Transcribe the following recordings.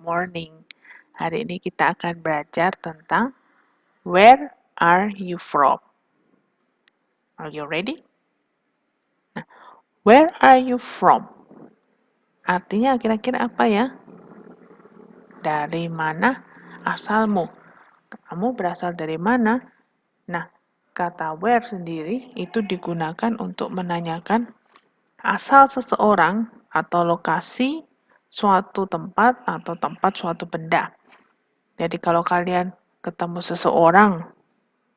morning. Hari ini kita akan belajar tentang where are you from? Are you ready? Nah, where are you from? Artinya kira-kira apa ya? Dari mana asalmu? Kamu berasal dari mana? Nah, kata where sendiri itu digunakan untuk menanyakan asal seseorang atau lokasi suatu tempat atau tempat suatu benda. Jadi kalau kalian ketemu seseorang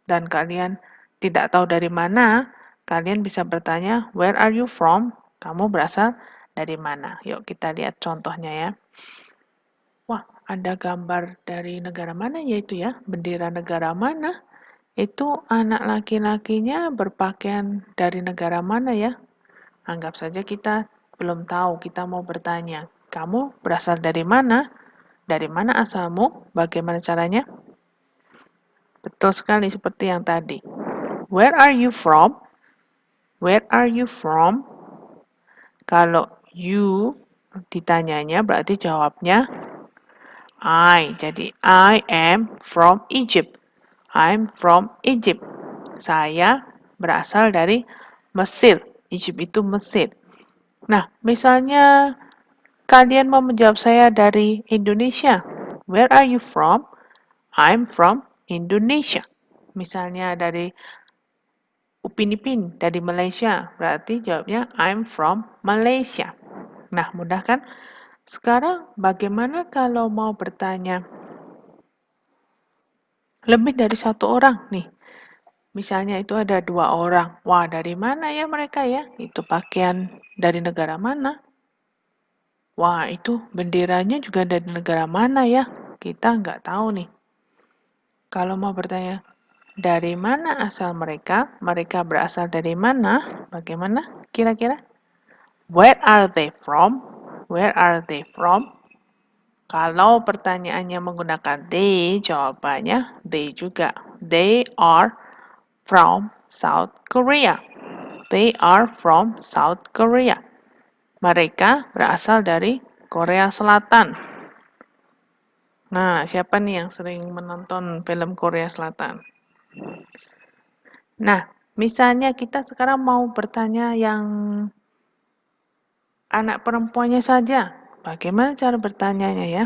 dan kalian tidak tahu dari mana, kalian bisa bertanya, where are you from? Kamu berasal dari mana? Yuk kita lihat contohnya ya. Wah, ada gambar dari negara mana ya itu ya? Bendera negara mana? Itu anak laki-lakinya berpakaian dari negara mana ya? Anggap saja kita belum tahu, kita mau bertanya, kamu berasal dari mana? Dari mana asalmu? Bagaimana caranya? Betul sekali seperti yang tadi. Where are you from? Where are you from? Kalau you ditanyanya berarti jawabnya I. Jadi I am from Egypt. I'm from Egypt. Saya berasal dari Mesir. Egypt itu Mesir. Nah, misalnya kalian mau menjawab saya dari Indonesia. Where are you from? I'm from Indonesia. Misalnya dari Upin Ipin dari Malaysia, berarti jawabnya I'm from Malaysia. Nah, mudah kan? Sekarang bagaimana kalau mau bertanya lebih dari satu orang nih? Misalnya itu ada 2 orang. Wah, dari mana ya mereka ya? Itu pakaian dari negara mana? Wah, itu benderanya juga dari negara mana ya? Kita nggak tahu nih. Kalau mau bertanya, dari mana asal mereka? Mereka berasal dari mana? Bagaimana kira-kira? Where are they from? Where are they from? Kalau pertanyaannya menggunakan they, jawabannya they juga. They are from South Korea. They are from South Korea. Mereka berasal dari Korea Selatan. Nah, siapa nih yang sering menonton film Korea Selatan? Nah, misalnya kita sekarang mau bertanya yang anak perempuannya saja. Bagaimana cara bertanyanya ya?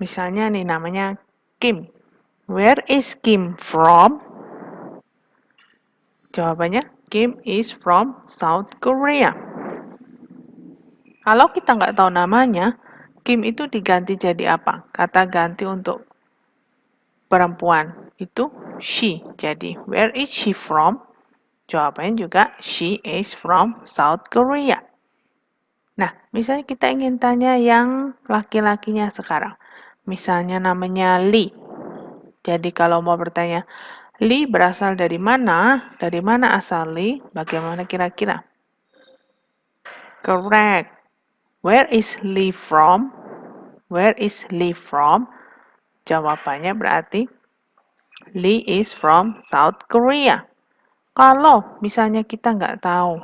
Misalnya nih namanya Kim. Where is Kim from? Jawabannya Kim is from South Korea. Kalau kita nggak tahu namanya, Kim itu diganti jadi apa? Kata ganti untuk perempuan itu she. Jadi where is she from? Jawabannya juga she is from South Korea. Nah, misalnya kita ingin tanya yang laki-lakinya sekarang. Misalnya namanya Lee. Jadi kalau mau bertanya, Lee berasal dari mana? Dari mana asal Lee? Bagaimana kira-kira? Correct. Where is Lee from? Where is Lee from? Jawabannya berarti Lee is from South Korea. Kalau misalnya kita nggak tahu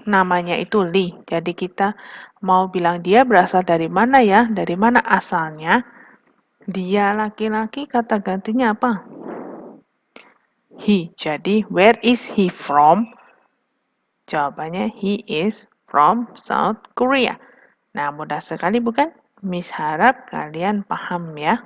namanya itu Lee, jadi kita mau bilang dia berasal dari mana ya, dari mana asalnya, dia laki-laki kata gantinya apa? He. Jadi where is he from? Jawabannya he is from South Korea. Nah, mudah sekali bukan? Miss harap kalian paham ya.